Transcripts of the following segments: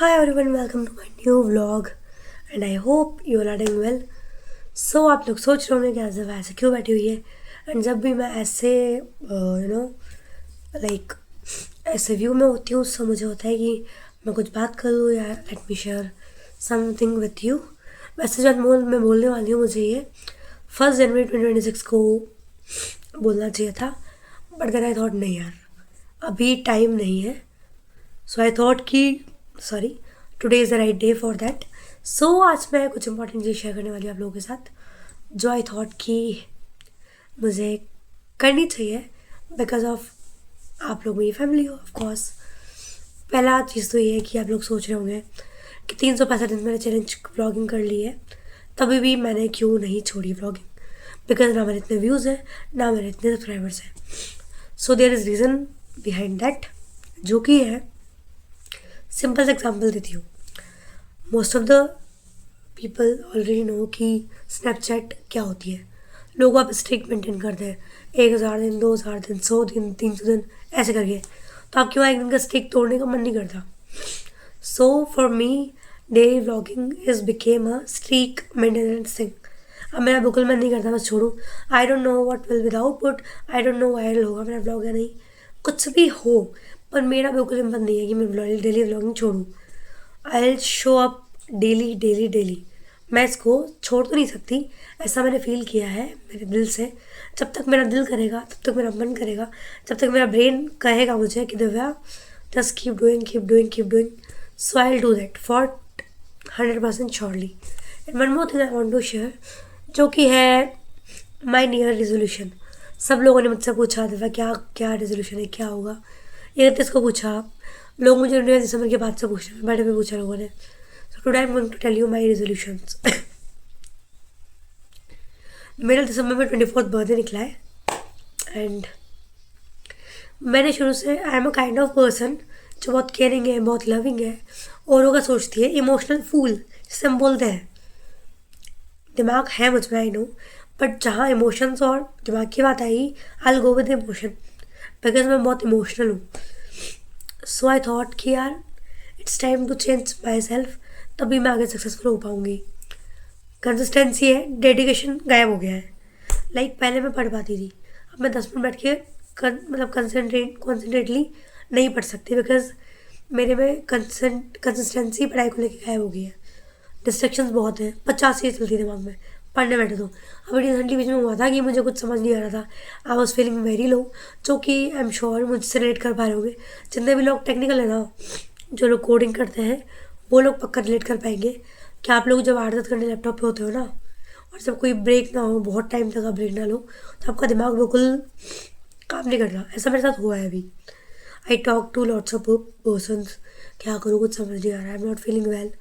Hi everyone, welcome to my new vlog and I hope you all are doing well. So आप लोग सोच रहे होंगे कि ऐसे वैसे क्यों बैठी हुई है एंड जब भी मैं ऐसे लाइक ऐसे व्यू में होती हूँ उससे मुझे होता है कि मैं कुछ बात करूँ या let me share something with you. वैसे जो अनमोल मैं बोलने वाली हूँ मुझे ये 1 जनवरी 2026 को बोलना चाहिए था बट देन आई थॉट नहीं यार अभी टाइम नहीं है. सो आई थॉट कि sorry today is the right day for that. So आज मैं कुछ इंपॉर्टेंट चीज़ शेयर करने वाली हूँ आप लोगों के साथ जो आई थॉट कि मुझे करनी चाहिए बिकॉज ऑफ आप लोग मेरी फैमिली हो ऑफ कोर्स. पहला चीज़ तो ये है कि आप लोग सोच रहे होंगे कि 365 दिन मैंने चैलेंज व्लॉगिंग कर ली है तभी भी मैंने क्यों नहीं छोड़ी व्लॉगिंग बिकॉज ना मेरे इतने व्यूज़ हैं ना मेरे इतने सब्सक्राइबर्स हैं. So there is reason behind that जो कि है सिंपल सा एग्जाम्पल देती हूँ. Most of the people already know कि स्नैपचैट क्या होती है. लोग आप स्ट्रिक मेंटेन करते हैं 1000 दिन 2000 दिन 100 दिन 300 दिन ऐसे करके. तो आप क्यों एक दिन का स्ट्रिक तोड़ने का मन नहीं करता. So for me daily vlogging is became a streak maintenance thing. अब मेरा बिल्कुल मन नहीं करता बस छोड़ूँ. I don't know what will with output. I don't know viral होगा मेरा ब्लॉग या नहीं कुछ भी हो पर मेरा बिल्कुल हिम्मत नहीं है कि मैं डेली व्लॉगिंग छोड़ूँ. I will show up daily daily daily. मैं इसको छोड़ तो नहीं सकती ऐसा मैंने फील किया है मेरे दिल से. जब तक मेरा दिल करेगा तब तक मेरा मन करेगा जब तक मेरा ब्रेन कहेगा मुझे कि Divya just keep doing keep doing keep doing. So I will do that for 100% surely. And one more thing I want to share जो कि है माई नियर रेजोल्यूशन. सब लोगों ने मुझसे पूछा दिव्या क्या क्या रेजोल्यूशन है क्या होगा ये इसको पूछा. लोग मुझे न्यू दिसंबर के बाद से पूछ रहे बैठे पे पूछा लोगों ने. So today I am going to tell you my resolutions. मेरा दिसंबर में 24th बर्थडे निकला है एंड मैंने शुरू से I am a kind of person जो बहुत केयरिंग है बहुत लविंग है औरों का सोचती है. इमोशनल फूल जिसे हम बोलते हैं. दिमाग है मुझ में आई नो बट जहाँ इमोशंस और दिमाग की बात I I will go with emotion because मैं बहुत इमोशनल हूँ. सो आई थॉट कि यार it's time to change myself तभी मैं आगे सक्सेसफुल हो पाऊँगी. कंसिस्टेंसी है डेडिकेशन गायब हो गया है. पहले मैं पढ़ पाती थी अब मैं 10 मिनट बैठ के मतलब कॉन्सेंट्रेटली नहीं पढ़ सकती बिकॉज मेरे में कंसिस्टेंसी पढ़ाई को लेकर गायब हो गई है. डिस्ट्रैक्शंस बहुत हैं 50 चीज़ चलती है दिमाग में पढ़ने बैठे तो. अभी रिसेंटली बीच में हुआ था कि मुझे कुछ समझ नहीं आ रहा था. I was feeling very low जो कि आई एम श्योर मुझसे रिलेट कर पा रहे होंगे. जितने भी लोग टेक्निकल है ना जो लोग कोडिंग करते हैं वो लोग पक्का रिलेट कर पाएंगे कि आप लोग जब 8-10 घंटे लैपटॉप पे होते हो ना और जब कोई ब्रेक ना हो बहुत टाइम तक आप ब्रेक ना लो तो आपका दिमाग बिल्कुल काम नहीं करता. ऐसा मेरे साथ हुआ है अभी. I talk to lots of persons क्या करूँ कुछ समझ नहीं आ रहा है. I am not feeling well.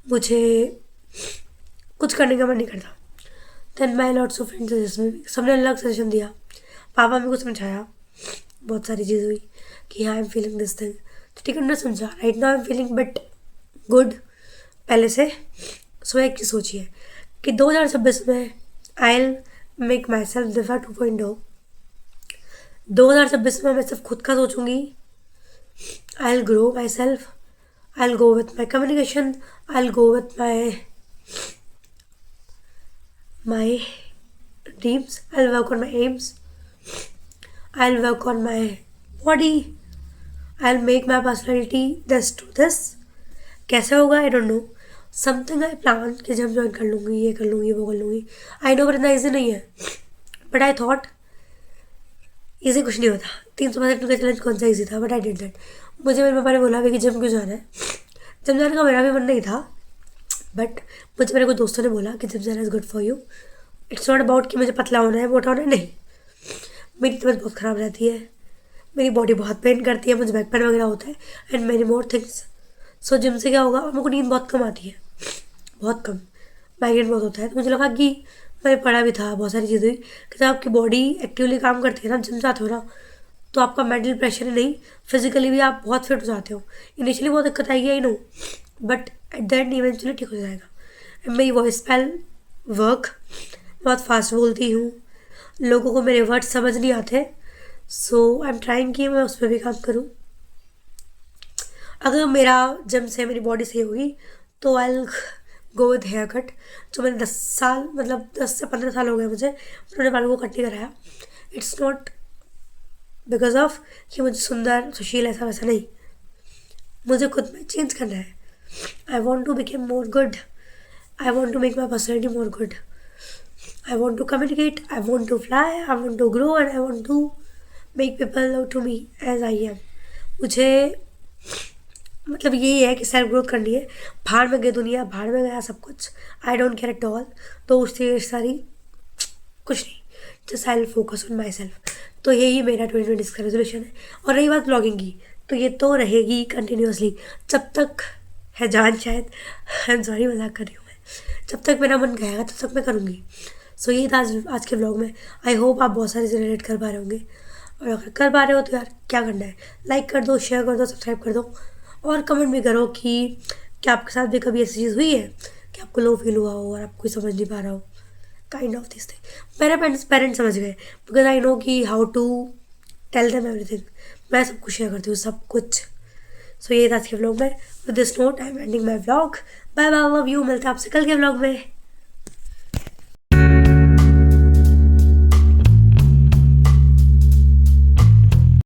मुझे कुछ करने का मन नहीं करता. Then my lots of friends suggestion सबने अलग सजेशन दिया. पापा मेरे को समझाया बहुत सारी चीज़ हुई कि हाँ I am feeling this thing. तो ठीक है उन्होंने समझा. Right now I am feeling but good पहले से. सो एक चीज़ सोचिए कि 2026 में I will make myself Difa 2.0. 2026 में मैं सिर्फ खुद का सोचूंगी. I will grow myself. I will go with my communication. I will go with my dreams. I'll work on my aims. I'll work on my body. I'll make my personality this to this. कैसे होगा आई don't no. Something I plan कि जब join कर लूँगी ये कर लूँगी वो कर लूँगी. आई नो पर इतना ईजी नहीं है बट आई थॉट ईजी कुछ नहीं होता. 365 का चैलेंज कौन सा ईजी था बट आई डिड दैट. मुझे मेरे पापा ने बोला कि जिम क्यों जाना है. जिम जाने का मेरा भी मन नहीं था बट मुझे मेरे को दोस्तों ने बोला कि जिम जाना is good for you. It's not about कि मुझे पतला होना है मोटा होना है नहीं. मेरी तबीयत बहुत ख़राब रहती है. मेरी बॉडी बहुत पेन करती है. मुझे बैक पेन वगैरह होता है and many more things. So gym से क्या होगा और मेरे को नींद बहुत कम आती है बहुत कम. माइग्रेन बहुत होता है. तो मुझे लगा कि मैंने पढ़ा भी था बहुत सारी चीज़ें हुई कि जब आपकी बॉडी एक्टिवली काम करती है ना जिम जाते हो ना तो आपका मेंटल प्रेशर ही नहीं फिजिकली भी आप बहुत फिट हो जाते हो. इनिशियली बहुत दिक्कत आएगी आई know but at the end eventually ठीक हो जाएगा. मेरी वॉइस पैल वर्क बहुत फास्ट बोलती हूँ. लोगों को मेरे वर्ड्स समझ नहीं आते. सो आई एम ट्राइंग कि मैं उस पर भी काम करूँ. अगर मेरा जिम से मेरी बॉडी सही होगी तो आई गो विद हेयर कट। जो मैंने 10 साल, मतलब 10 से 15 साल हो गए मुझे अपने बालों को कट नहीं कराया। इट्स नॉट बिकॉज ऑफ कि मुझे सुंदर सुशील ऐसा वैसा नहीं, मुझे खुद में चेंज करना है। I want to become more good, I want to make my personality more good, I want to communicate, I want to fly, I want to grow and I want to make people love to me as I am. मुझे मतलब यही है कि self growth करनी है। भाड़ में गई दुनिया, भाड़ में गया सब कुछ, I don't care at all. तो उससे सारी कुछ नहीं, just I will focus on my self. तो यही मेरा 2020 का रेजोल्यूशन है। और रही बात ब्लॉगिंग की, तो ये तो रहेगी कंटिन्यूसली जब तक है जान शायद। आई एम सॉरी, मजाक कर रही हूँ मैं। जब तक मेरा मन कहेगा तब तक मैं करूँगी। सो यही था आज के ब्लॉग में। आई होप आप बहुत सारे से रिलेट कर पा रहे होंगे, और अगर कर पा रहे हो तो यार क्या करना है, लाइक कर दो, शेयर कर दो, सब्सक्राइब कर दो, और कमेंट भी करो कि क्या आपके साथ भी कभी ऐसी चीज़ हुई है कि आपको लो फील हुआ हो और आप कोई समझ नहीं पा रहा हो। काइंड ऑफ दिस थिंग मेरे पेरेंट्स समझ गए, बिकॉज आई नो कि how to tell them everything. मैं सब कुछ शेयर करती हूँ, सब कुछ। सो ये था आज के व्लॉग में। With this note I am ending my vlog. Bye bye, love you. मिलते हैं आपसे कल के व्लॉग में।